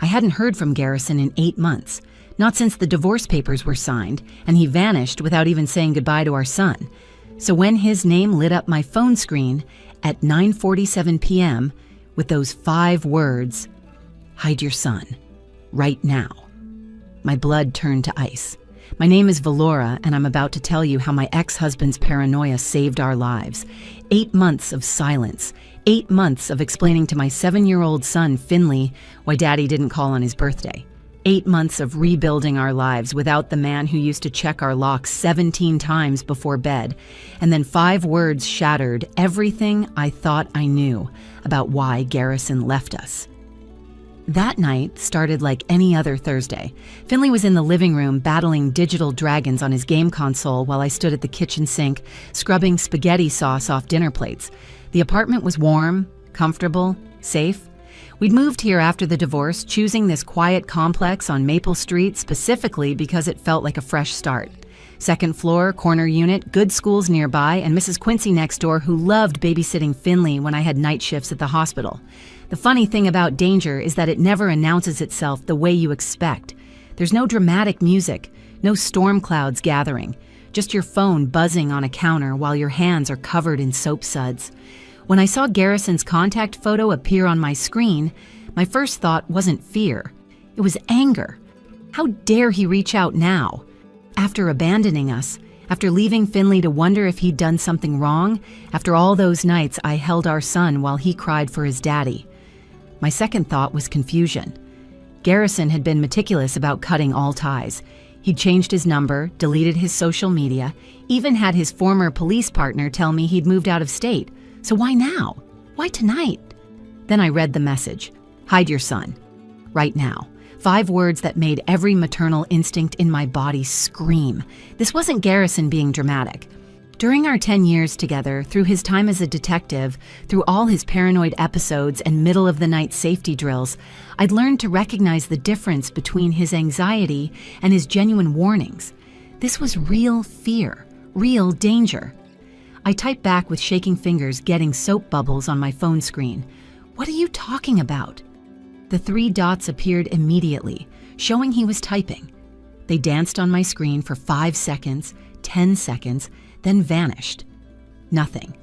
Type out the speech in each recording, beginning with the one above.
I hadn't heard from Garrison in 8 months, not since the divorce papers were signed, and he vanished without even saying goodbye to our son. So when his name lit up my phone screen at 9:47 p.m. with those 5 words, "Hide your son, right now," my blood turned to ice. My name is Valora, and I'm about to tell you how my ex-husband's paranoia saved our lives. 8 months of silence. 8 months of explaining to my 7-year-old son, Finley, why Daddy didn't call on his birthday. 8 months of rebuilding our lives without the man who used to check our locks 17 times before bed. And then 5 words shattered everything I thought I knew about why Garrison left us. That night started like any other Thursday. Finley was in the living room battling digital dragons on his game console while I stood at the kitchen sink, scrubbing spaghetti sauce off dinner plates. The apartment was warm, comfortable, safe. We'd moved here after the divorce, choosing this quiet complex on Maple Street specifically because it felt like a fresh start. Second floor, corner unit, good schools nearby, and Mrs. Quincy next door who loved babysitting Finley when I had night shifts at the hospital. The funny thing about danger is that it never announces itself the way you expect. There's no dramatic music, no storm clouds gathering, just your phone buzzing on a counter while your hands are covered in soap suds. When I saw Garrison's contact photo appear on my screen, my first thought wasn't fear. It was anger. How dare he reach out now? After abandoning us, after leaving Finley to wonder if he'd done something wrong, after all those nights I held our son while he cried for his daddy. My second thought was confusion. Garrison had been meticulous about cutting all ties. He'd changed his number, deleted his social media, even had his former police partner tell me he'd moved out of state. So why now? Why tonight? Then I read the message. Hide your son. Right now. 5 words that made every maternal instinct in my body scream. This wasn't Garrison being dramatic. During our 10 years together, through his time as a detective, through all his paranoid episodes and middle-of-the-night safety drills, I'd learned to recognize the difference between his anxiety and his genuine warnings. This was real fear, real danger. I typed back with shaking fingers, getting soap bubbles on my phone screen. "What are you talking about?" The 3 dots appeared immediately, showing he was typing. They danced on my screen for 5 seconds, 10 seconds, then vanished. Nothing.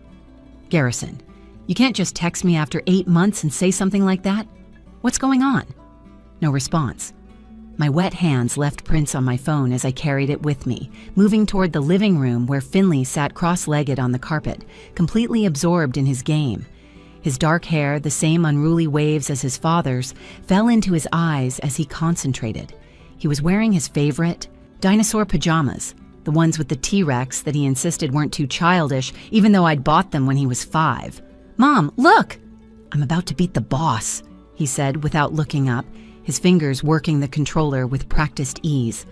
Garrison, you can't just text me after 8 months and say something like that. What's going on? No response. My wet hands left prints on my phone as I carried it with me, moving toward the living room where Finley sat cross-legged on the carpet, completely absorbed in his game. His dark hair, the same unruly waves as his father's, fell into his eyes as he concentrated. He was wearing his favorite dinosaur pajamas, the ones with the T-Rex that he insisted weren't too childish, even though I'd bought them when he was 5. "Mom, look!" "I'm about to beat the boss," he said without looking up, his fingers working the controller with practiced ease.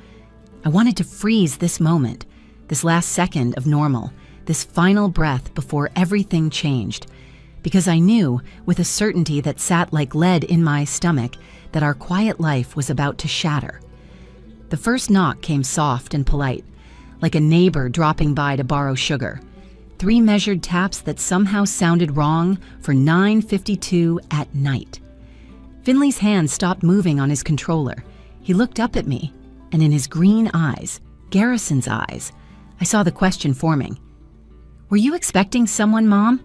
I wanted to freeze this moment, this last second of normal, this final breath before everything changed, because I knew, with a certainty that sat like lead in my stomach, that our quiet life was about to shatter. The first knock came soft and polite, like a neighbor dropping by to borrow sugar. 3 measured taps that somehow sounded wrong for 9:52 at night. Finley's hand stopped moving on his controller. He looked up at me, and in his green eyes, Garrison's eyes, I saw the question forming. "Were you expecting someone, Mom?"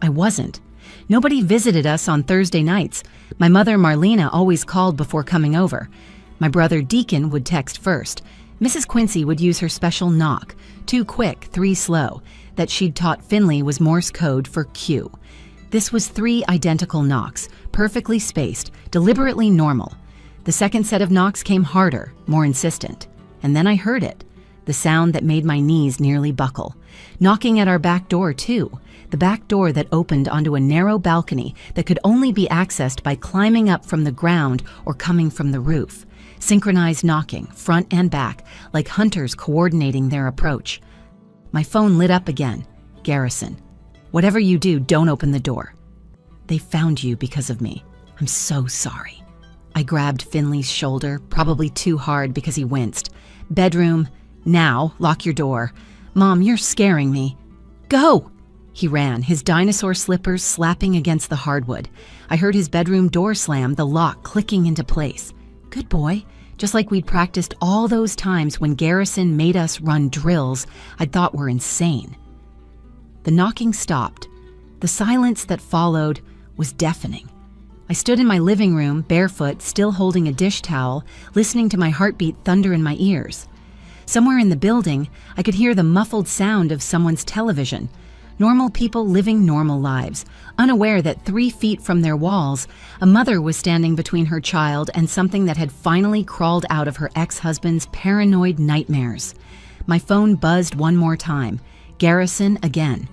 I wasn't. Nobody visited us on Thursday nights. My mother, Marlena, always called before coming over. My brother, Deacon, would text first. Mrs. Quincy would use her special knock, 2 quick, 3 slow, that she'd taught Finley was Morse code for Q. This was 3 identical knocks, perfectly spaced, deliberately normal. The second set of knocks came harder, more insistent. And then I heard it, the sound that made my knees nearly buckle. Knocking at our back door, too. The back door that opened onto a narrow balcony that could only be accessed by climbing up from the ground or coming from the roof. Synchronized knocking, front and back, like hunters coordinating their approach. My phone lit up again. "Garrison, whatever you do, don't open the door. They found you because of me. I'm so sorry." I grabbed Finley's shoulder, probably too hard because he winced. "Bedroom, now, lock your door. Mom, you're scaring me." "Go!" He ran, his dinosaur slippers slapping against the hardwood. I heard his bedroom door slam, the lock clicking into place. Good boy. Just like we'd practiced all those times when Garrison made us run drills I'd thought were insane. The knocking stopped. The silence that followed was deafening. I stood in my living room, barefoot, still holding a dish towel, listening to my heartbeat thunder in my ears. Somewhere in the building, I could hear the muffled sound of someone's television. Normal people living normal lives, unaware that 3 feet from their walls, a mother was standing between her child and something that had finally crawled out of her ex-husband's paranoid nightmares. My phone buzzed one more time. Garrison again.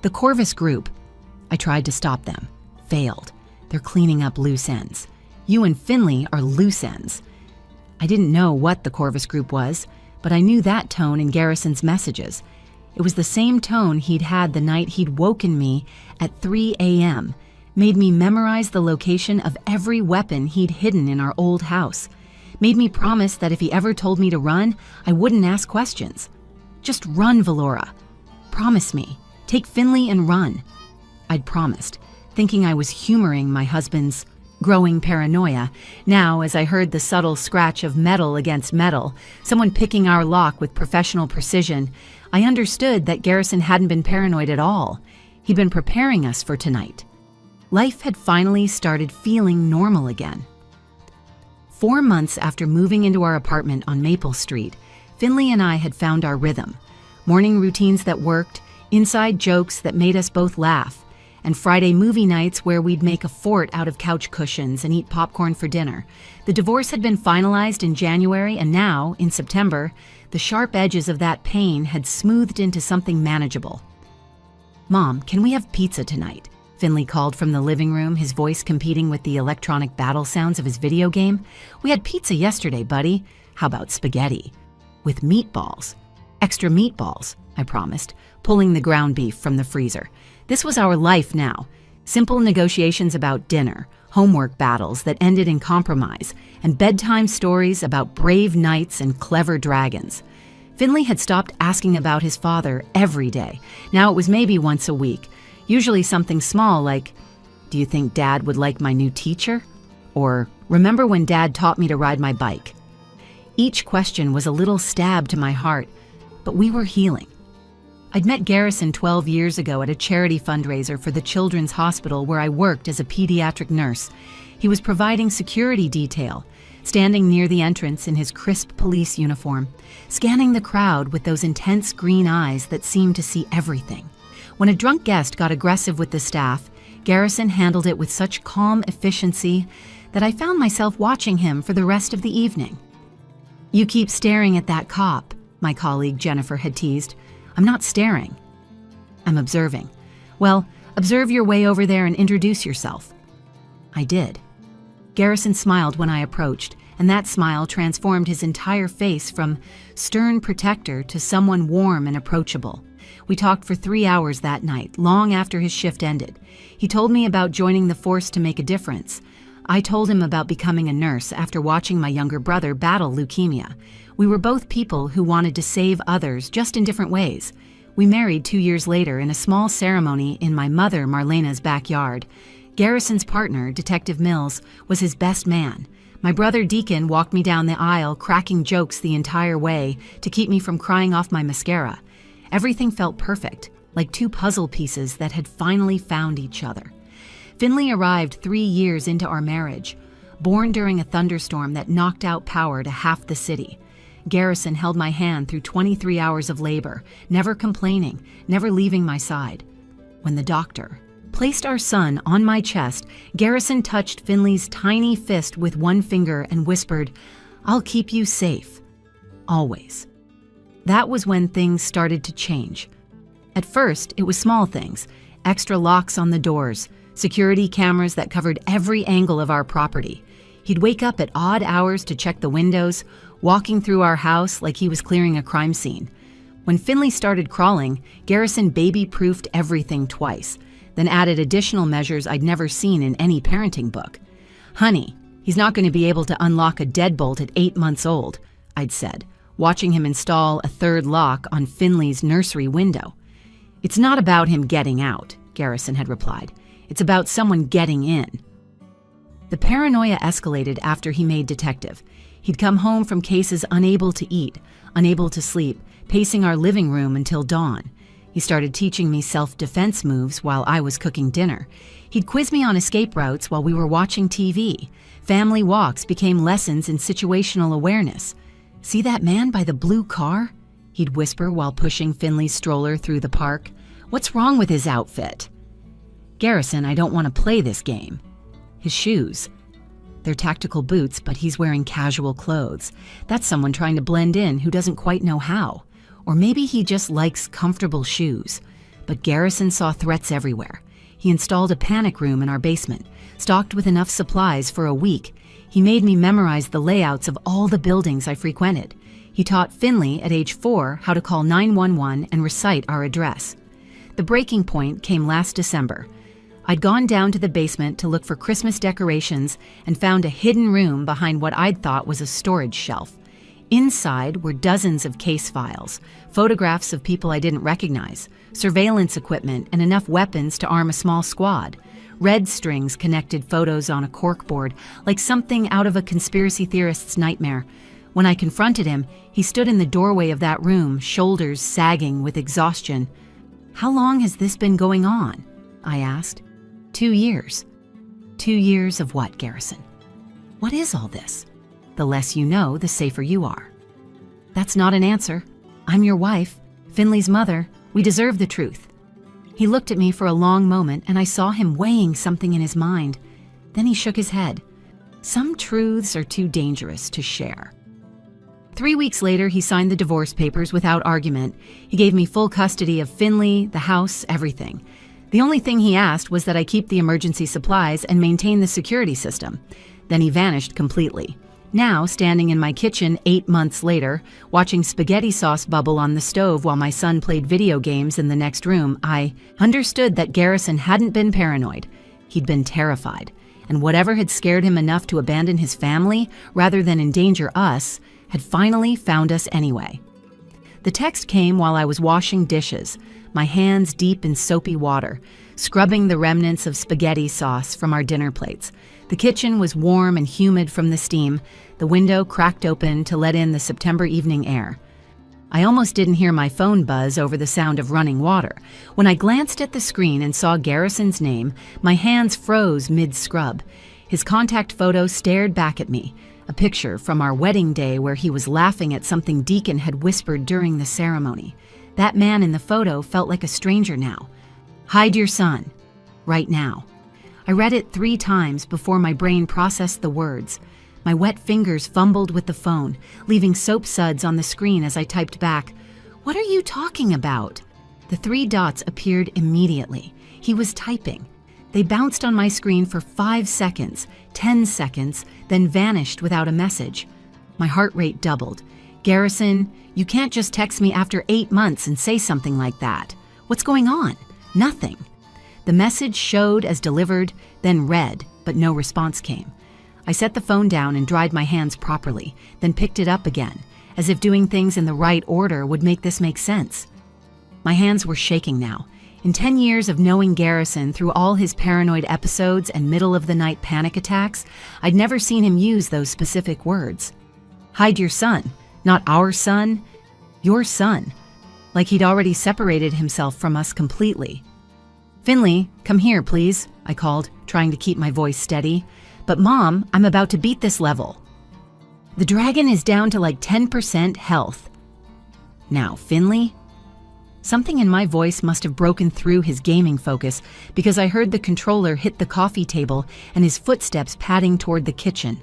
The Corvus Group. I tried to stop them. Failed. They're cleaning up loose ends. You and Finley are loose ends. I didn't know what the Corvus Group was, but I knew that tone in Garrison's messages. It was the same tone he'd had the night he'd woken me at 3 a.m., made me memorize the location of every weapon he'd hidden in our old house, made me promise that if he ever told me to run, I wouldn't ask questions. Just run, Valora. Promise me. Take Finley and run. I'd promised, thinking I was humoring my husband's growing paranoia. Now, as I heard the subtle scratch of metal against metal, someone picking our lock with professional precision, I understood that Garrison hadn't been paranoid at all. He'd been preparing us for tonight. Life had finally started feeling normal again. 4 months after moving into our apartment on Maple Street, Finley and I had found our rhythm. Morning routines that worked, inside jokes that made us both laugh, and Friday movie nights where we'd make a fort out of couch cushions and eat popcorn for dinner. The divorce had been finalized in January, and now, in September, the sharp edges of that pain had smoothed into something manageable. "Mom, can we have pizza tonight?" Finley called from the living room, his voice competing with the electronic battle sounds of his video game. "We had pizza yesterday, buddy. How about spaghetti?" "With meatballs." "Extra meatballs," I promised, pulling the ground beef from the freezer. This was our life now. Simple negotiations about dinner, homework battles that ended in compromise, and bedtime stories about brave knights and clever dragons. Finley had stopped asking about his father every day. Now it was maybe once a week, usually something small like, "Do you think Dad would like my new teacher?" Or, "Remember when Dad taught me to ride my bike?" Each question was a little stab to my heart, but we were healing. I'd met Garrison 12 years ago at a charity fundraiser for the Children's Hospital where I worked as a pediatric nurse. He was providing security detail, standing near the entrance in his crisp police uniform, scanning the crowd with those intense green eyes that seemed to see everything. When a drunk guest got aggressive with the staff, Garrison handled it with such calm efficiency that I found myself watching him for the rest of the evening. "You keep staring at that cop," my colleague Jennifer had teased. "I'm not staring. I'm observing." "Well, observe your way over there and introduce yourself." I did. Garrison smiled when I approached, and that smile transformed his entire face from stern protector to someone warm and approachable. We talked for 3 hours that night, long after his shift ended. He told me about joining the force to make a difference. I told him about becoming a nurse after watching my younger brother battle leukemia. We were both people who wanted to save others, just in different ways. We married 2 years later in a small ceremony in my mother Marlena's backyard. Garrison's partner, Detective Mills, was his best man. My brother Deacon walked me down the aisle, cracking jokes the entire way to keep me from crying off my mascara. Everything felt perfect, like 2 puzzle pieces that had finally found each other. Finley arrived 3 years into our marriage, born during a thunderstorm that knocked out power to half the city. Garrison held my hand through 23 hours of labor, never complaining, never leaving my side. When the doctor placed our son on my chest, Garrison touched Finley's tiny fist with one finger and whispered, "I'll keep you safe. Always." That was when things started to change. At first, it was small things, extra locks on the doors, security cameras that covered every angle of our property. He'd wake up at odd hours to check the windows, walking through our house like he was clearing a crime scene. When Finley started crawling, Garrison baby-proofed everything twice, then added additional measures I'd never seen in any parenting book. "Honey, he's not going to be able to unlock a deadbolt at 8 months old," I'd said, watching him install a third lock on Finley's nursery window. "It's not about him getting out," Garrison had replied. "It's about someone getting in." The paranoia escalated after he made detective. He'd come home from cases unable to eat, unable to sleep, pacing our living room until dawn. He started teaching me self-defense moves while I was cooking dinner. He'd quiz me on escape routes while we were watching TV. Family walks became lessons in situational awareness. "See that man by the blue car?" he'd whisper while pushing Finley's stroller through the park. "What's wrong with his outfit?" "Garrison, I don't want to play this game." His shoes. They're tactical boots, but he's wearing casual clothes. That's someone trying to blend in who doesn't quite know how. Or maybe he just likes comfortable shoes. But Garrison saw threats everywhere. He installed a panic room in our basement, stocked with enough supplies for a week. He made me memorize the layouts of all the buildings I frequented. He taught Finley at age 4 how to call 911 and recite our address. The breaking point came last December. I'd gone down to the basement to look for Christmas decorations and found a hidden room behind what I'd thought was a storage shelf. Inside were dozens of case files, photographs of people I didn't recognize, surveillance equipment, and enough weapons to arm a small squad. Red strings connected photos on a corkboard, like something out of a conspiracy theorist's nightmare. When I confronted him, he stood in the doorway of that room, shoulders sagging with exhaustion. "How long has this been going on?" I asked. 2 years. 2 years of what, Garrison? What is all this? The less you know, the safer you are. That's not an answer. I'm your wife, Finley's mother. We deserve the truth. He looked at me for a long moment, and I saw him weighing something in his mind. Then he shook his head. Some truths are too dangerous to share. 3 weeks later, he signed the divorce papers without argument. He gave me full custody of Finley, the house, everything. The only thing he asked was that I keep the emergency supplies and maintain the security system. Then he vanished completely. Now, standing in my kitchen 8 months later, watching spaghetti sauce bubble on the stove while my son played video games in the next room, I understood that Garrison hadn't been paranoid. He'd been terrified. And whatever had scared him enough to abandon his family, rather than endanger us, had finally found us anyway. The text came while I was washing dishes, my hands deep in soapy water, scrubbing the remnants of spaghetti sauce from our dinner plates. The kitchen was warm and humid from the steam, the window cracked open to let in the September evening air. I almost didn't hear my phone buzz over the sound of running water. When I glanced at the screen and saw Garrison's name, my hands froze mid-scrub. His contact photo stared back at me, a picture from our wedding day where he was laughing at something Deacon had whispered during the ceremony. That man in the photo felt like a stranger now. "Hide your son. Right now." I read it 3 times before my brain processed the words. My wet fingers fumbled with the phone, leaving soap suds on the screen as I typed back, "What are you talking about?" The 3 dots appeared immediately. He was typing. They bounced on my screen for 5 seconds, 10 seconds, then vanished without a message. My heart rate doubled. "Garrison, you can't just text me after 8 months and say something like that. What's going on?" Nothing. The message showed as delivered, then read, but no response came. I set the phone down and dried my hands properly, then picked it up again, as if doing things in the right order would make this make sense. My hands were shaking now. In 10 years of knowing Garrison through all his paranoid episodes and middle-of-the-night panic attacks, I'd never seen him use those specific words. "Hide your son. Not our son. Your son." Like he'd already separated himself from us completely. "Finley, come here, please," I called, trying to keep my voice steady. "But Mom, I'm about to beat this level. The dragon is down to like 10% health." "Now, Finley?" Something in my voice must have broken through his gaming focus because I heard the controller hit the coffee table and his footsteps padding toward the kitchen.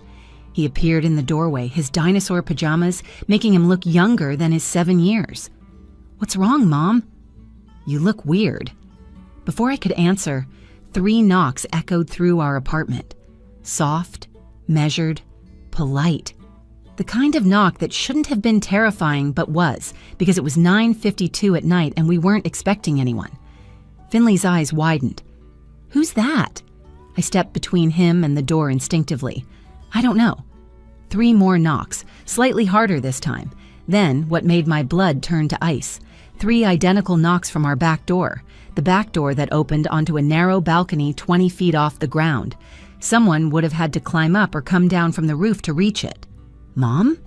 He appeared in the doorway, his dinosaur pajamas making him look younger than his 7 years. "What's wrong, Mom?" "You look weird." Before I could answer, 3 knocks echoed through our apartment. Soft, measured, polite. The kind of knock that shouldn't have been terrifying but was, because it was 9:52 at night and we weren't expecting anyone. Finley's eyes widened. "Who's that?" I stepped between him and the door instinctively. "I don't know." 3 more knocks, slightly harder this time. Then what made my blood turn to ice. 3 identical knocks from our back door, the back door that opened onto a narrow balcony 20 feet off the ground. Someone would have had to climb up or come down from the roof to reach it. Mom?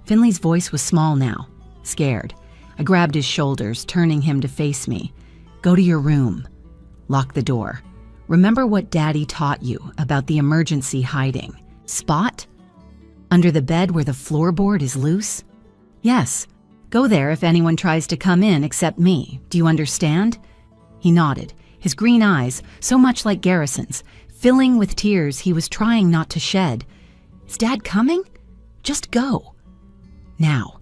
Finley's voice was small now, scared. I grabbed his shoulders, turning him to face me. Go to your room. Lock the door. Remember what Daddy taught you about the emergency hiding. Spot? Under the bed where the floorboard is loose? Yes. Go there if anyone tries to come in except me. Do you understand? He nodded, his green eyes, so much like Garrison's, filling with tears he was trying not to shed. Is Dad coming? Just go. Now.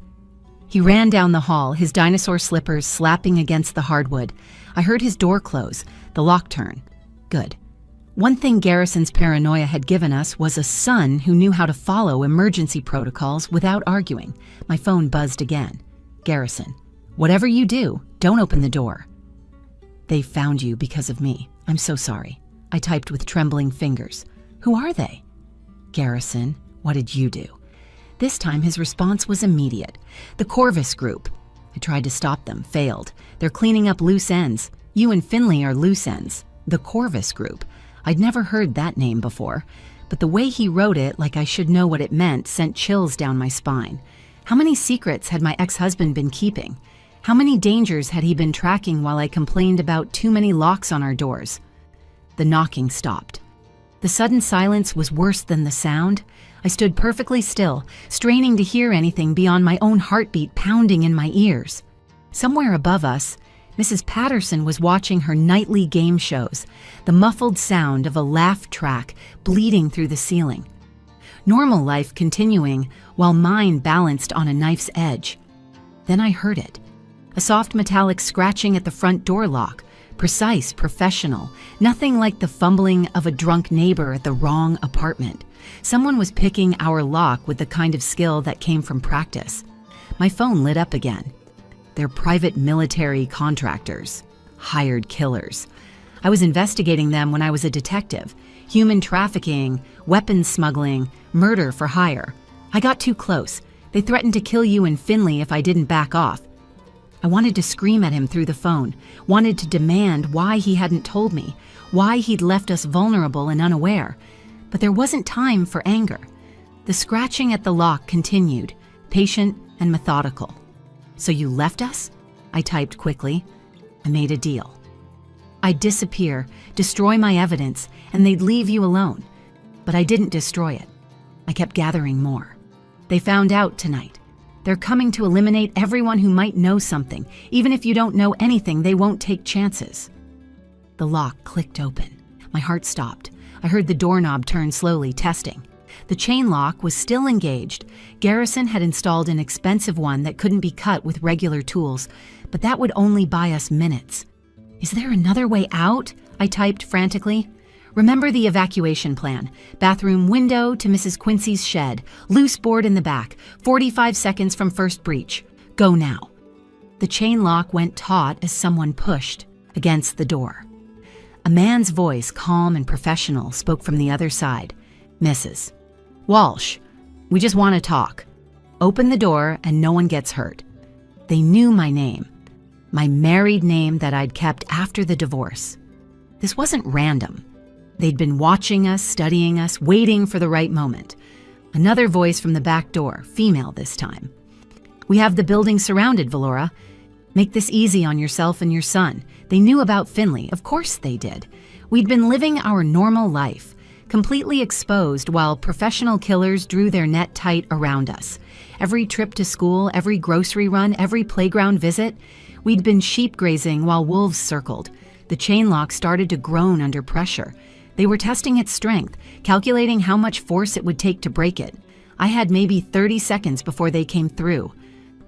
He ran down the hall, his dinosaur slippers slapping against the hardwood. I heard his door close, the lock turn. Good. One thing Garrison's paranoia had given us was a son who knew how to follow emergency protocols without arguing. My phone buzzed again. Garrison, whatever you do, don't open the door. They found you because of me. I'm so sorry. I typed with trembling fingers. Who are they? Garrison, what did you do? This time his response was immediate. The Corvus Group. I tried to stop them, failed. They're cleaning up loose ends. You and Finley are loose ends. The Corvus Group. I'd never heard that name before, but the way he wrote it like I should know what it meant sent chills down my spine. How many secrets had my ex-husband been keeping? How many dangers had he been tracking while I complained about too many locks on our doors? The knocking stopped. The sudden silence was worse than the sound. I stood perfectly still, straining to hear anything beyond my own heartbeat pounding in my ears. Somewhere above us, Mrs. Patterson was watching her nightly game shows, the muffled sound of a laugh track bleeding through the ceiling. Normal life continuing while mine balanced on a knife's edge. Then I heard it. A soft metallic scratching at the front door lock, precise, professional, nothing like the fumbling of a drunk neighbor at the wrong apartment. Someone was picking our lock with the kind of skill that came from practice. My phone lit up again. They're private military contractors, hired killers. I was investigating them when I was a detective. Human trafficking, weapons smuggling, murder for hire. I got too close. They threatened to kill you and Finley if I didn't back off. I wanted to scream at him through the phone, wanted to demand why he hadn't told me, why he'd left us vulnerable and unaware. But there wasn't time for anger. The scratching at the lock continued, patient and methodical. So you left us? I typed quickly. I made a deal. I'd disappear, destroy my evidence, and they'd leave you alone. But I didn't destroy it. I kept gathering more. They found out tonight. They're coming to eliminate everyone who might know something. Even if you don't know anything, they won't take chances. The lock clicked open. My heart stopped. I heard the doorknob turn slowly, testing. The chain lock was still engaged. Garrison had installed an expensive one that couldn't be cut with regular tools, but that would only buy us minutes. Is there another way out? I typed frantically. Remember the evacuation plan. Bathroom window to Mrs. Quincy's shed. Loose board in the back. 45 seconds from first breach. Go now. The chain lock went taut as someone pushed against the door. A man's voice, calm and professional, spoke from the other side. Mrs. Walsh, we just want to talk. Open the door and no one gets hurt. They knew my name. My married name that I'd kept after the divorce. This wasn't random. They'd been watching us, studying us, waiting for the right moment. Another voice from the back door, female this time. We have the building surrounded, Valora. Make this easy on yourself and your son. They knew about Finley, of course they did. We'd been living our normal life, completely exposed while professional killers drew their net tight around us. Every trip to school, every grocery run, every playground visit, we'd been sheep grazing while wolves circled. The chain lock started to groan under pressure. They were testing its strength, calculating how much force it would take to break it. I had maybe 30 seconds before they came through.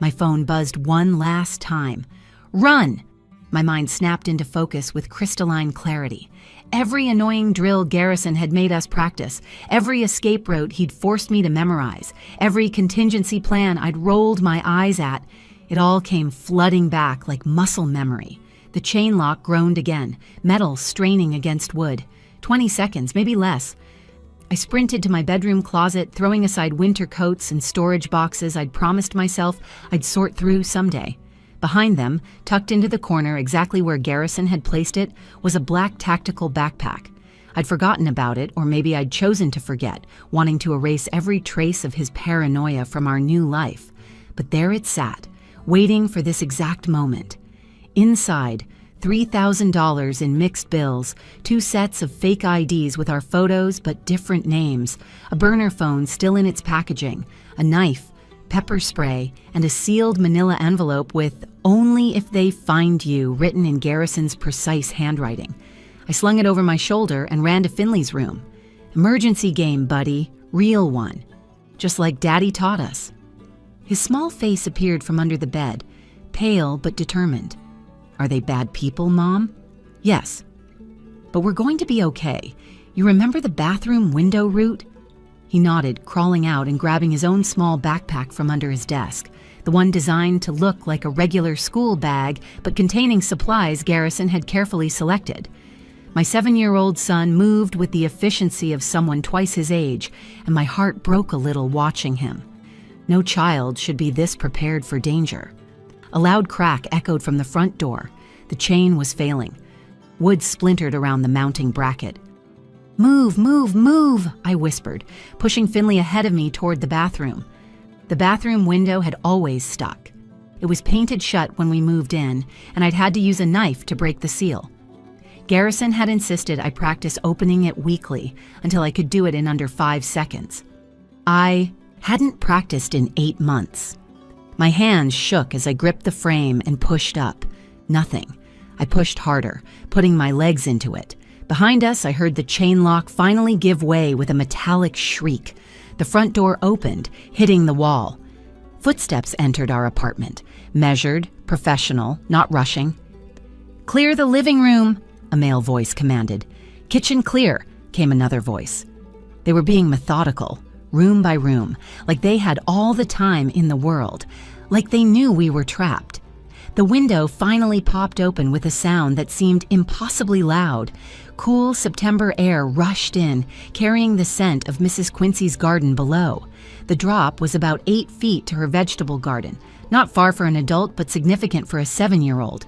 My phone buzzed one last time. Run! My mind snapped into focus with crystalline clarity. Every annoying drill Garrison had made us practice, every escape route he'd forced me to memorize, every contingency plan I'd rolled my eyes at, it all came flooding back like muscle memory. The chain lock groaned again, metal straining against wood. 20 seconds, maybe less. I sprinted to my bedroom closet, throwing aside winter coats and storage boxes I'd promised myself I'd sort through someday. Behind them, tucked into the corner exactly where Garrison had placed it, was a black tactical backpack. I'd forgotten about it, or maybe I'd chosen to forget, wanting to erase every trace of his paranoia from our new life. But there it sat, waiting for this exact moment. Inside, $3,000 in mixed bills, 2 sets of fake IDs with our photos but different names, a burner phone still in its packaging, a knife, pepper spray, and a sealed manila envelope with "Only if they find you" written in Garrison's precise handwriting. I slung it over my shoulder and ran to Finley's room. "Emergency game, buddy. Real one. Just like Daddy taught us." His small face appeared from under the bed, pale but determined. "Are they bad people, Mom?" "Yes. But we're going to be okay. You remember the bathroom window route?" He nodded, crawling out and grabbing his own small backpack from under his desk, the one designed to look like a regular school bag but containing supplies Garrison had carefully selected. My 7-year-old son moved with the efficiency of someone twice his age, and my heart broke a little watching him. No child should be this prepared for danger. A loud crack echoed from the front door. The chain was failing. Wood splintered around the mounting bracket. "Move, move, move," I whispered, pushing Finley ahead of me toward the bathroom. The bathroom window had always stuck. It was painted shut when we moved in, and I'd had to use a knife to break the seal. Garrison had insisted I practice opening it weekly until I could do it in under 5 seconds. I hadn't practiced in 8 months. My hands shook as I gripped the frame and pushed up. Nothing. I pushed harder, putting my legs into it. Behind us, I heard the chain lock finally give way with a metallic shriek. The front door opened, hitting the wall. Footsteps entered our apartment, measured, professional, not rushing. "Clear the living room," a male voice commanded. "Kitchen clear," came another voice. They were being methodical, room by room, like they had all the time in the world, like they knew we were trapped. The window finally popped open with a sound that seemed impossibly loud. Cool September air rushed in, carrying the scent of Mrs. Quincy's garden below. The drop was about 8 feet to her vegetable garden, not far for an adult but significant for a 7-year-old.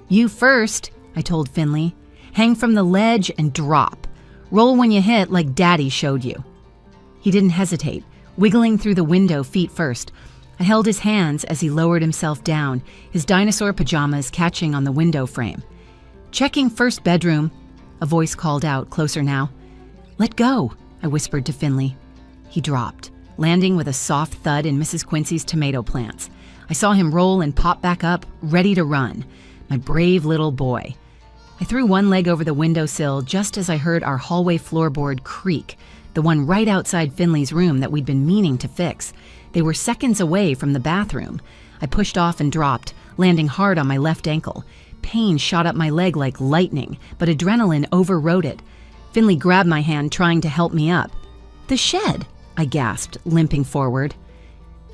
"You first," I told Finley. "Hang from the ledge and drop. Roll when you hit like Daddy showed you." He didn't hesitate, wiggling through the window feet first. I held his hands as he lowered himself down, his dinosaur pajamas catching on the window frame. "Checking first bedroom," a voice called out, closer now. "Let go," I whispered to Finley. He dropped, landing with a soft thud in Mrs. Quincy's tomato plants. I saw him roll and pop back up, ready to run. My brave little boy. I threw one leg over the windowsill just as I heard our hallway floorboard creak, the one right outside Finley's room that we'd been meaning to fix. They were seconds away from the bathroom. I pushed off and dropped, landing hard on my left ankle. Pain shot up my leg like lightning, but adrenaline overrode it. Finley grabbed my hand, trying to help me up. "The shed," I gasped, limping forward.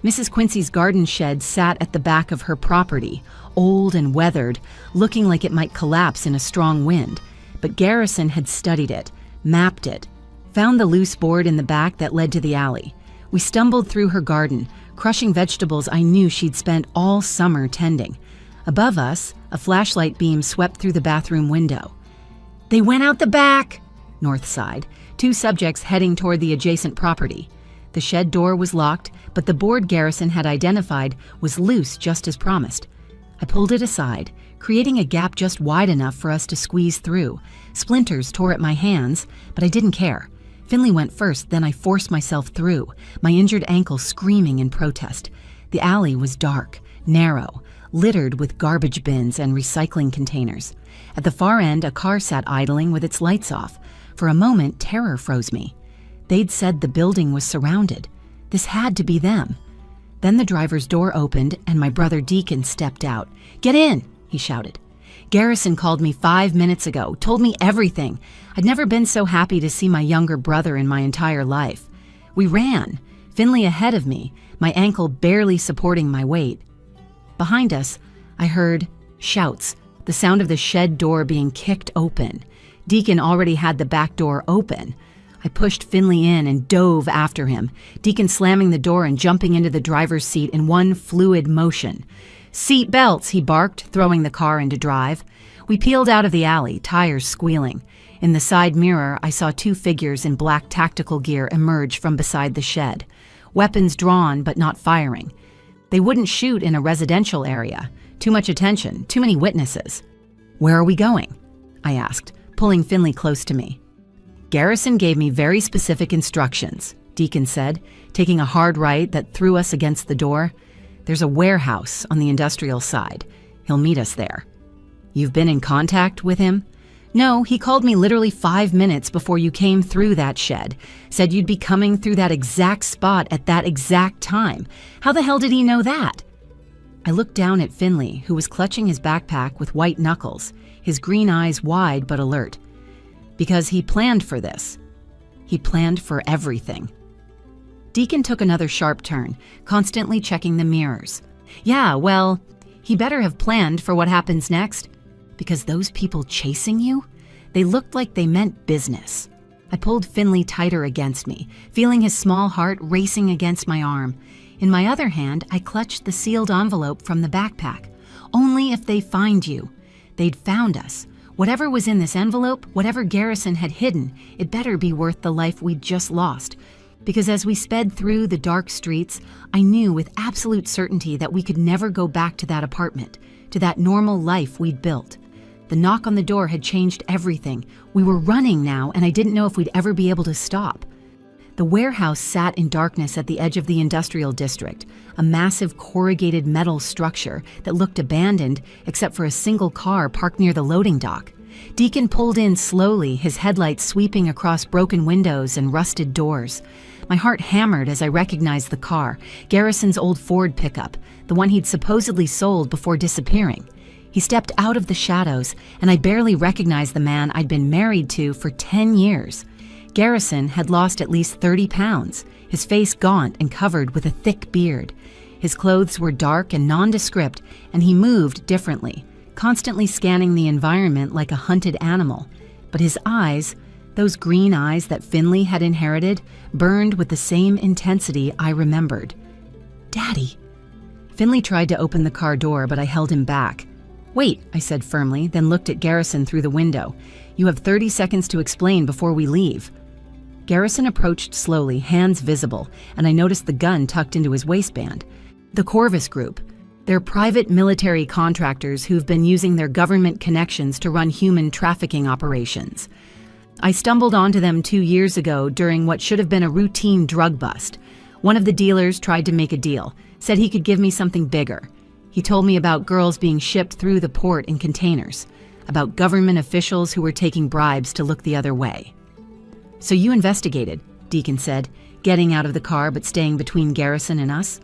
Mrs. Quincy's garden shed sat at the back of her property, old and weathered, looking like it might collapse in a strong wind. But Garrison had studied it, mapped it, found the loose board in the back that led to the alley. We stumbled through her garden, crushing vegetables I knew she'd spent all summer tending. Above us, a flashlight beam swept through the bathroom window. "They went out the back," North sighed, 2 subjects heading toward the adjacent property. The shed door was locked, but the board Garrison had identified was loose just as promised. I pulled it aside, creating a gap just wide enough for us to squeeze through. Splinters tore at my hands, but I didn't care. Finley went first, then I forced myself through, my injured ankle screaming in protest. The alley was dark, narrow, littered with garbage bins and recycling containers. At the far end, a car sat idling with its lights off. For a moment, terror froze me. They'd said the building was surrounded. This had to be them. Then the driver's door opened and my brother Deacon stepped out. "Get in," he shouted. "Garrison called me 5 minutes ago, told me everything. I'd never been so happy to see my younger brother in my entire life." We ran, Finley ahead of me, my ankle barely supporting my weight. Behind us, I heard shouts, the sound of the shed door being kicked open. Deacon already had the back door open. I pushed Finley in and dove after him, Deacon slamming the door and jumping into the driver's seat in one fluid motion. "Seat belts," he barked, throwing the car into drive. We peeled out of the alley, tires squealing. In the side mirror, I saw two figures in black tactical gear emerge from beside the shed, weapons drawn but not firing. They wouldn't shoot in a residential area. Too much attention, too many witnesses. "Where are we going?" I asked, pulling Finley close to me. "Garrison gave me very specific instructions," Deacon said, taking a hard right that threw us against the door. "There's a warehouse on the industrial side. He'll meet us there." "You've been in contact with him?" "No, he called me literally 5 minutes before you came through that shed. Said you'd be coming through that exact spot at that exact time. How the hell did he know that?" I looked down at Finley, who was clutching his backpack with white knuckles, his green eyes wide but alert. "Because he planned for this. He planned for everything." Deacon took another sharp turn, constantly checking the mirrors. "Yeah, well, he better have planned for what happens next. Because those people chasing you, they looked like they meant business." I pulled Finley tighter against me, feeling his small heart racing against my arm. In my other hand, I clutched the sealed envelope from the backpack. "Only if they find you. They'd found us. Whatever was in this envelope, whatever Garrison had hidden, it better be worth the life we'd just lost." Because as we sped through the dark streets, I knew with absolute certainty that we could never go back to that apartment, to that normal life we'd built. The knock on the door had changed everything. We were running now, and I didn't know if we'd ever be able to stop. The warehouse sat in darkness at the edge of the industrial district, a massive corrugated metal structure that looked abandoned except for a single car parked near the loading dock. Deacon pulled in slowly, his headlights sweeping across broken windows and rusted doors. My heart hammered as I recognized the car, Garrison's old Ford pickup, the one he'd supposedly sold before disappearing. He stepped out of the shadows, and I barely recognized the man I'd been married to for 10 years. Garrison had lost at least 30 pounds, his face gaunt and covered with a thick beard. His clothes were dark and nondescript, and he moved differently, constantly scanning the environment like a hunted animal. But his eyes, those green eyes that Finley had inherited, burned with the same intensity I remembered. "Daddy." Finley tried to open the car door, but I held him back. "Wait," I said firmly, then looked at Garrison through the window. "You have 30 seconds to explain before we leave." Garrison approached slowly, hands visible, and I noticed the gun tucked into his waistband. "The Corvus Group. They're private military contractors who've been using their government connections to run human trafficking operations. I stumbled onto them 2 years ago during what should have been a routine drug bust. One of the dealers tried to make a deal, said he could give me something bigger. He told me about girls being shipped through the port in containers, about government officials who were taking bribes to look the other way." "So you investigated," Deacon said, getting out of the car but staying between Garrison and us.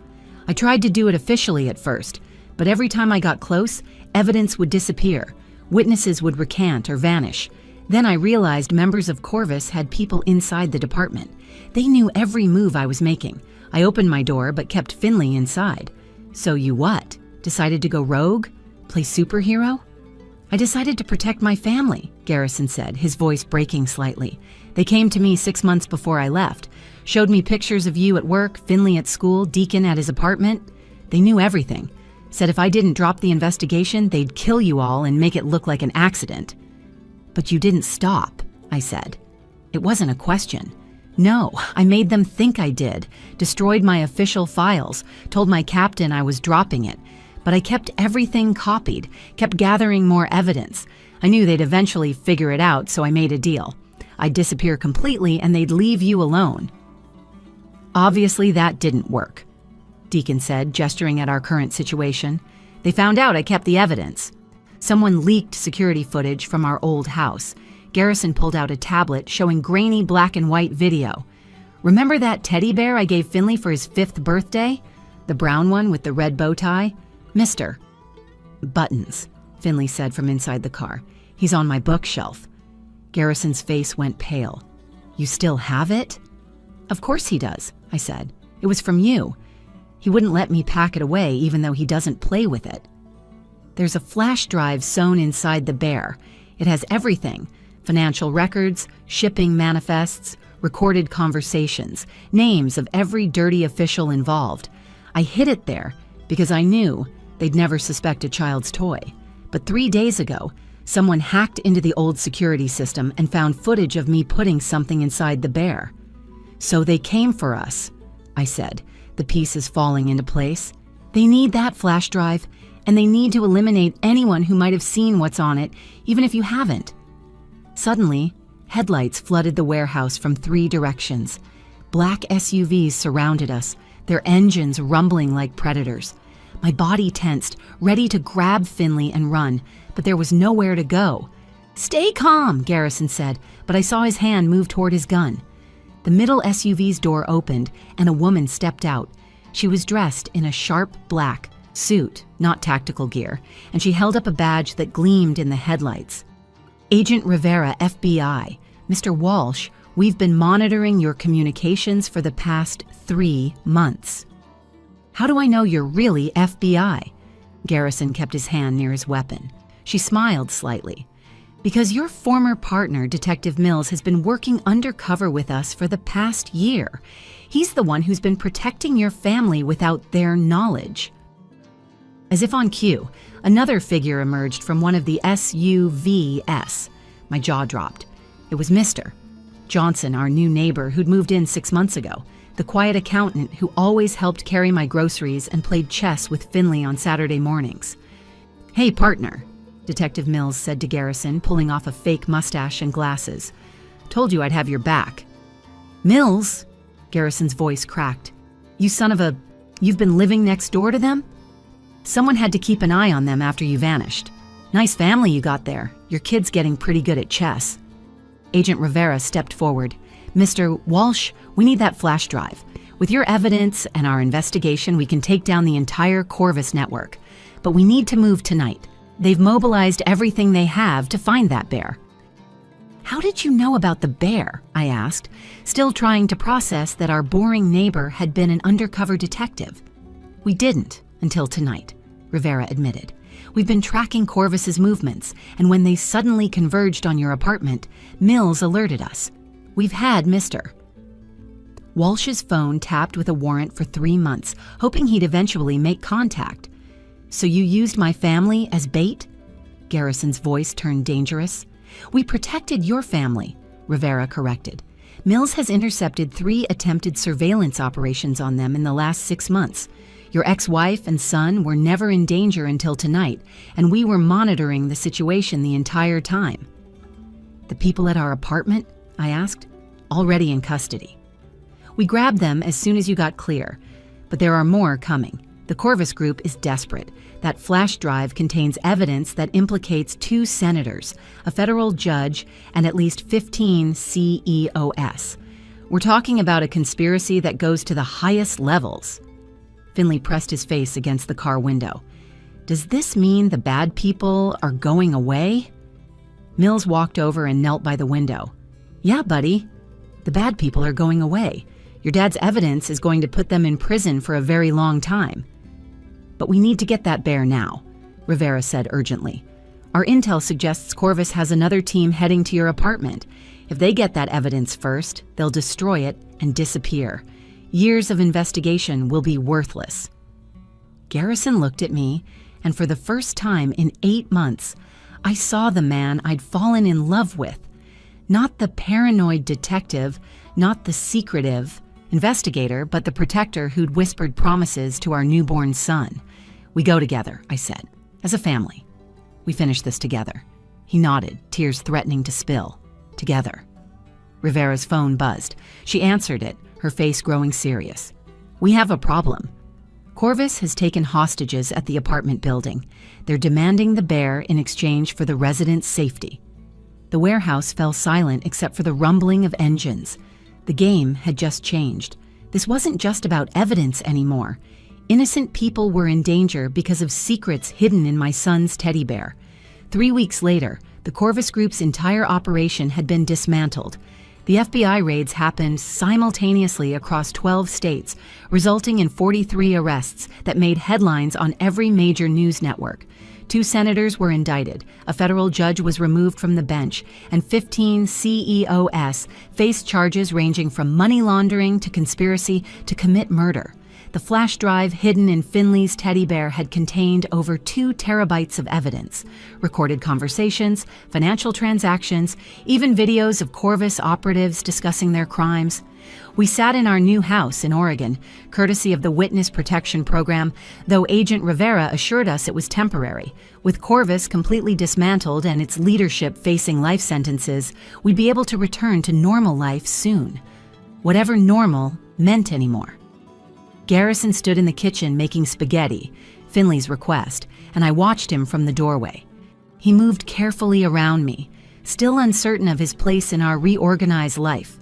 "I tried to do it officially at first, but every time I got close, evidence would disappear. Witnesses would recant or vanish. Then I realized members of Corvus had people inside the department. They knew every move I was making. I opened my door but kept Finley inside." "So you what? Decided to go rogue? Play superhero?" "I decided to protect my family," Garrison said, his voice breaking slightly. "They came to me 6 months before I left. Showed me pictures of you at work, Finley at school, Deacon at his apartment. They knew everything. Said if I didn't drop the investigation, they'd kill you all and make it look like an accident." "But you didn't stop," I said. It wasn't a question. "No, I made them think I did. Destroyed my official files, told my captain I was dropping it. But I kept everything copied, kept gathering more evidence. I knew they'd eventually figure it out, so I made a deal. I'd disappear completely and they'd leave you alone." "Obviously that didn't work," Deacon said, gesturing at our current situation. "They found out I kept the evidence. Someone leaked security footage from our old house. Garrison pulled out a tablet showing grainy black and white video. Remember that teddy bear I gave Finley for his 5th birthday? The brown one with the red bow tie? Mister." "Buttons," Finley said from inside the car. "He's on my bookshelf." Garrison's face went pale. "You still have it?" "Of course he does," I said. "It was from you. He wouldn't let me pack it away even though he doesn't play with it." "There's a flash drive sewn inside the bear. It has everything: financial records, shipping manifests, recorded conversations, names of every dirty official involved. I hid it there because I knew They'd never suspect a child's toy. But 3 days ago, someone hacked into the old security system and found footage of me putting something inside the bear. So they came for us, I said, the pieces falling into place. They need that flash drive, and they need to eliminate anyone who might have seen what's on it, even if you haven't. Suddenly, headlights flooded the warehouse from 3 directions. Black SUVs surrounded us, their engines rumbling like predators. My body tensed, ready to grab Finley and run, but there was nowhere to go. "Stay calm," Garrison said, but I saw his hand move toward his gun. The middle SUV's door opened, and a woman stepped out. She was dressed in a sharp black suit, not tactical gear, and she held up a badge that gleamed in the headlights. "Agent Rivera, FBI. Mr. Walsh, we've been monitoring your communications for the past 3 months." "How do I know you're really FBI?" Garrison kept his hand near his weapon. She smiled slightly. "Because your former partner, Detective Mills, has been working undercover with us for the past year. He's the one who's been protecting your family without their knowledge." As if on cue, another figure emerged from one of the SUVs. My jaw dropped. It was Mr. Johnson, our new neighbor who'd moved in 6 months ago, the quiet accountant who always helped carry my groceries and played chess with Finley on Saturday mornings. "Hey, partner," Detective Mills said to Garrison, pulling off a fake mustache and glasses. "Told you I'd have your back." "Mills?" Garrison's voice cracked. "You son of a... You've been living next door to them?" "Someone had to keep an eye on them after you vanished. Nice family you got there. Your kid's getting pretty good at chess." Agent Rivera stepped forward. "Mr. Walsh, we need that flash drive. With your evidence and our investigation, we can take down the entire Corvus network. But we need to move tonight. They've mobilized everything they have to find that bear." "How did you know about the bear?" I asked, still trying to process that our boring neighbor had been an undercover detective. "We didn't until tonight," Rivera admitted. "We've been tracking Corvus's movements, and when they suddenly converged on your apartment, Mills alerted us. We've had Mr. Walsh's phone tapped with a warrant for 3 months, hoping he'd eventually make contact. "So you used my family as bait?" Garrison's voice turned dangerous. "We protected your family," Rivera corrected. "Mills has intercepted 3 attempted surveillance operations on them in the last 6 months. Your ex-wife and son were never in danger until tonight, and we were monitoring the situation the entire time." "The people at our apartment?" I asked. "Already in custody. We grabbed them as soon as you got clear, but there are more coming. The Corvus Group is desperate. That flash drive contains evidence that implicates 2 senators, a federal judge, and at least 15 CEOs. We're talking about a conspiracy that goes to the highest levels." Finley pressed his face against the car window. "Does this mean the bad people are going away?" Mills walked over and knelt by the window. "Yeah, buddy. The bad people are going away. Your dad's evidence is going to put them in prison for a very long time. But we need to get that bear now," Rivera said urgently. "Our intel suggests Corvus has another team heading to your apartment. If they get that evidence first, they'll destroy it and disappear. Years of investigation will be worthless." Garrison looked at me, and for the first time in 8 months, I saw the man I'd fallen in love with. Not the paranoid detective, not the secretive investigator, but the protector who'd whispered promises to our newborn son. "We go together," I said, "as a family. We finish this together." He nodded, tears threatening to spill. "Together." Rivera's phone buzzed. She answered it, her face growing serious. "We have a problem. Corvus has taken hostages at the apartment building. They're demanding the bear in exchange for the residents' safety." The warehouse fell silent except for the rumbling of engines. The game had just changed. This wasn't just about evidence anymore. Innocent people were in danger because of secrets hidden in my son's teddy bear. 3 weeks later, the Corvus Group's entire operation had been dismantled. The FBI raids happened simultaneously across 12 states, resulting in 43 arrests that made headlines on every major news network. 2 senators were indicted, a federal judge was removed from the bench, and 15 CEOs faced charges ranging from money laundering to conspiracy to commit murder. The flash drive hidden in Finley's teddy bear had contained over 2 terabytes of evidence, recorded conversations, financial transactions, even videos of Corvus operatives discussing their crimes. We sat in our new house in Oregon, courtesy of the Witness Protection Program, though Agent Rivera assured us it was temporary. With Corvus completely dismantled and its leadership facing life sentences, we'd be able to return to normal life soon. Whatever normal meant anymore. Garrison stood in the kitchen making spaghetti, Finley's request, and I watched him from the doorway. He moved carefully around me, still uncertain of his place in our reorganized life.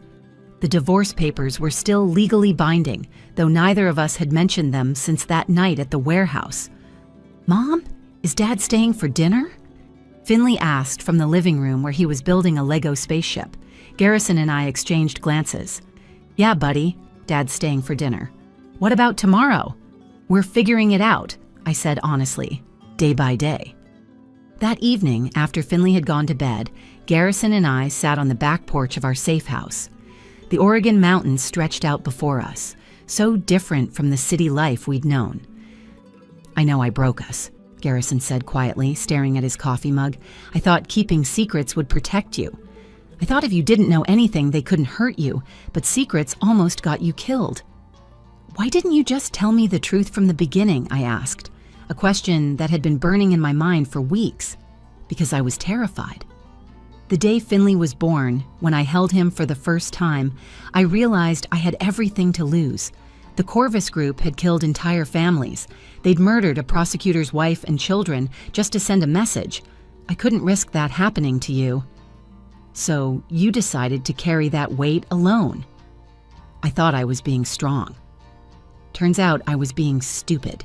The divorce papers were still legally binding, though neither of us had mentioned them since that night at the warehouse. "Mom, is Dad staying for dinner?" Finley asked from the living room where he was building a Lego spaceship. Garrison and I exchanged glances. "Yeah, buddy, Dad's staying for dinner." "What about tomorrow?" "We're figuring it out," I said honestly, day by day. That evening, after Finley had gone to bed, Garrison and I sat on the back porch of our safe house. The Oregon mountains stretched out before us, so different from the city life we'd known. "I know I broke us," Garrison said quietly, staring at his coffee mug. "I thought keeping secrets would protect you. I thought if you didn't know anything, they couldn't hurt you, but secrets almost got you killed." "Why didn't you just tell me the truth from the beginning?" I asked, a question that had been burning in my mind for weeks. "Because I was terrified." The day Finley was born, when I held him for the first time, I realized I had everything to lose. The Corvus group had killed entire families. They'd murdered a prosecutor's wife and children just to send a message. I couldn't risk that happening to you. So you decided to carry that weight alone. I thought I was being strong. Turns out I was being stupid.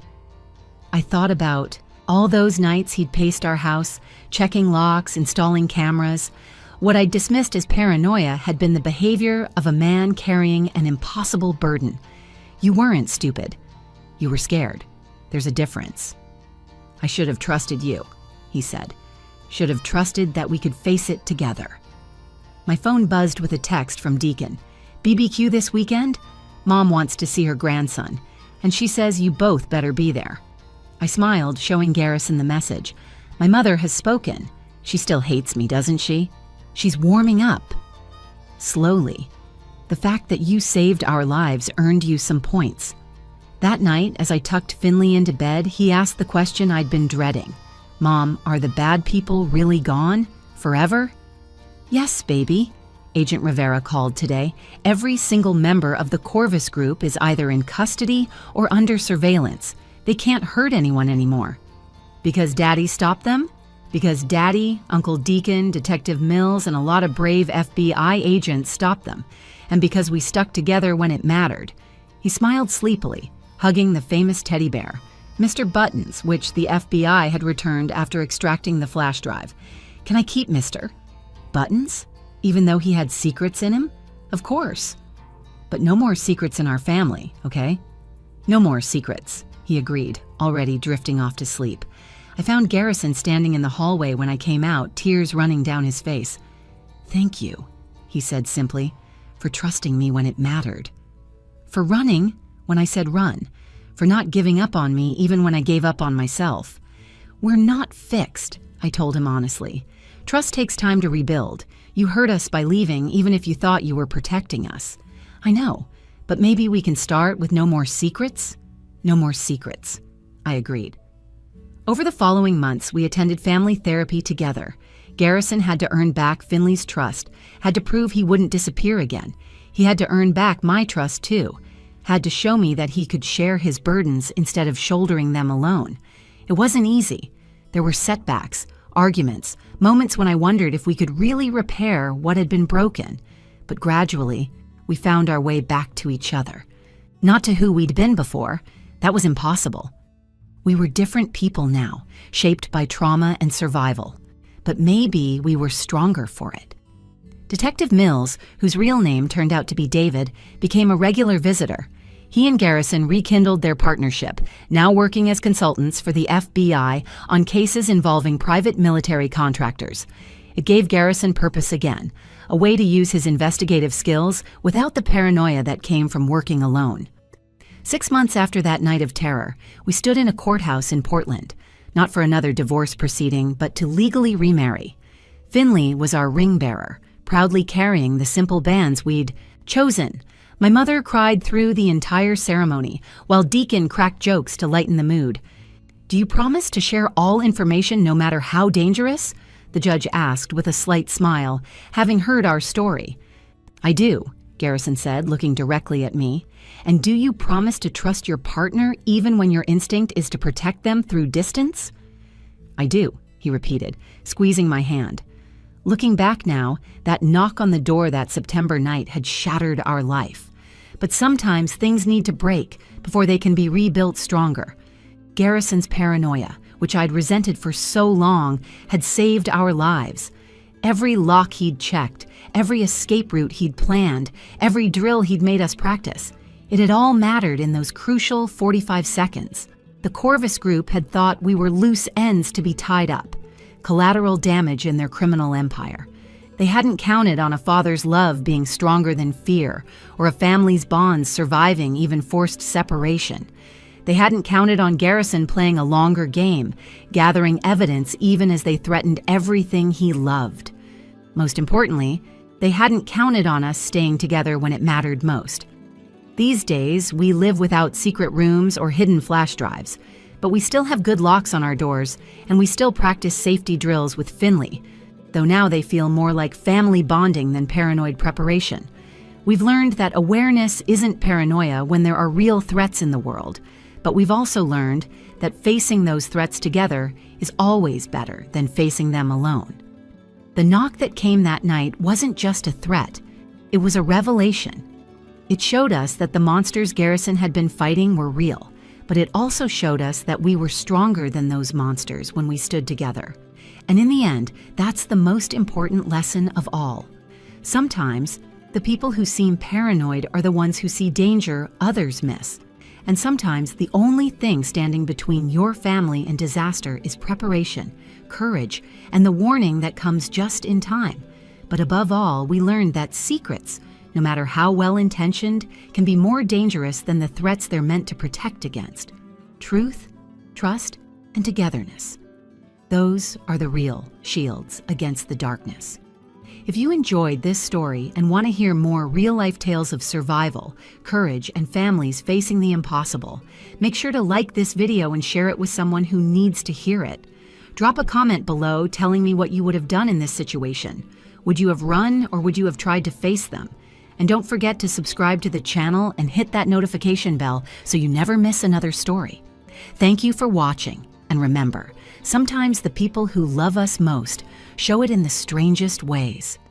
I thought about all those nights he'd paced our house, checking locks, installing cameras. What I dismissed as paranoia had been the behavior of a man carrying an impossible burden. You weren't stupid. You were scared. There's a difference. "I should have trusted you," he said. "Should have trusted that we could face it together." My phone buzzed with a text from Deacon. "BBQ this weekend? Mom wants to see her grandson, and she says you both better be there." I smiled, showing Garrison the message. "My mother has spoken. She still hates me, doesn't she? She's warming up." Slowly. The fact that you saved our lives earned you some points. That night, as I tucked Finley into bed, he asked the question I'd been dreading. "Mom, are the bad people really gone? Forever?" "Yes, baby," Agent Rivera called today. "Every single member of the Corvus group is either in custody or under surveillance. They can't hurt anyone anymore." "Because Daddy stopped them?" "Because Daddy, Uncle Deacon, Detective Mills, and a lot of brave FBI agents stopped them. And because we stuck together when it mattered." He smiled sleepily, hugging the famous teddy bear, Mr. Buttons, which the FBI had returned after extracting the flash drive. "Can I keep Mr. Buttons? Even though he had secrets in him?" "Of course. But no more secrets in our family, okay?" "No more secrets," he agreed, already drifting off to sleep. I found Garrison standing in the hallway when I came out, tears running down his face. "Thank you," he said simply, "for trusting me when it mattered. For running when I said run. For not giving up on me even when I gave up on myself." "We're not fixed," I told him honestly. "Trust takes time to rebuild. You hurt us by leaving even if you thought you were protecting us." "I know, but maybe we can start with no more secrets?" "No more secrets," I agreed. Over the following months, we attended family therapy together. Garrison had to earn back Finley's trust, had to prove he wouldn't disappear again. He had to earn back my trust too, had to show me that he could share his burdens instead of shouldering them alone. It wasn't easy. There were setbacks, arguments, moments when I wondered if we could really repair what had been broken. But gradually, we found our way back to each other. Not to who we'd been before. That was impossible. We were different people now, shaped by trauma and survival. But maybe we were stronger for it. Detective Mills, whose real name turned out to be David, became a regular visitor. He and Garrison rekindled their partnership, now working as consultants for the FBI on cases involving private military contractors. It gave Garrison purpose again, a way to use his investigative skills without the paranoia that came from working alone. 6 months after that night of terror, we stood in a courthouse in Portland, not for another divorce proceeding, but to legally remarry. Finley was our ring bearer, proudly carrying the simple bands we'd chosen. My mother cried through the entire ceremony, while Deacon cracked jokes to lighten the mood. "Do you promise to share all information no matter how dangerous?" the judge asked with a slight smile, having heard our story. "I do," Garrison said, looking directly at me. "And do you promise to trust your partner even when your instinct is to protect them through distance?" "I do," he repeated, squeezing my hand. Looking back now, that knock on the door that September night had shattered our life. But sometimes things need to break before they can be rebuilt stronger. Garrison's paranoia, which I'd resented for so long, had saved our lives. Every lock he'd checked, every escape route he'd planned, every drill he'd made us practice, it had all mattered in those crucial 45 seconds. The Corvus Group had thought we were loose ends to be tied up, collateral damage in their criminal empire. They hadn't counted on a father's love being stronger than fear, or a family's bonds surviving even forced separation. They hadn't counted on Garrison playing a longer game, gathering evidence even as they threatened everything he loved. Most importantly, they hadn't counted on us staying together when it mattered most. These days, we live without secret rooms or hidden flash drives, but we still have good locks on our doors, and we still practice safety drills with Finley, though now they feel more like family bonding than paranoid preparation. We've learned that awareness isn't paranoia when there are real threats in the world, but we've also learned that facing those threats together is always better than facing them alone. The knock that came that night wasn't just a threat, it was a revelation. It showed us that the monsters Garrison had been fighting were real, but it also showed us that we were stronger than those monsters when we stood together. And in the end, that's the most important lesson of all. Sometimes, the people who seem paranoid are the ones who see danger others miss. And sometimes the only thing standing between your family and disaster is preparation, courage, and the warning that comes just in time. But above all, we learned that secrets, no matter how well-intentioned, can be more dangerous than the threats they're meant to protect against. Truth, trust, and togetherness. Those are the real shields against the darkness. If you enjoyed this story and want to hear more real-life tales of survival, courage, and families facing the impossible, make sure to like this video and share it with someone who needs to hear it. Drop a comment below telling me what you would have done in this situation. Would you have run or would you have tried to face them? And don't forget to subscribe to the channel and hit that notification bell so you never miss another story. Thank you for watching, and remember, sometimes the people who love us most show it in the strangest ways.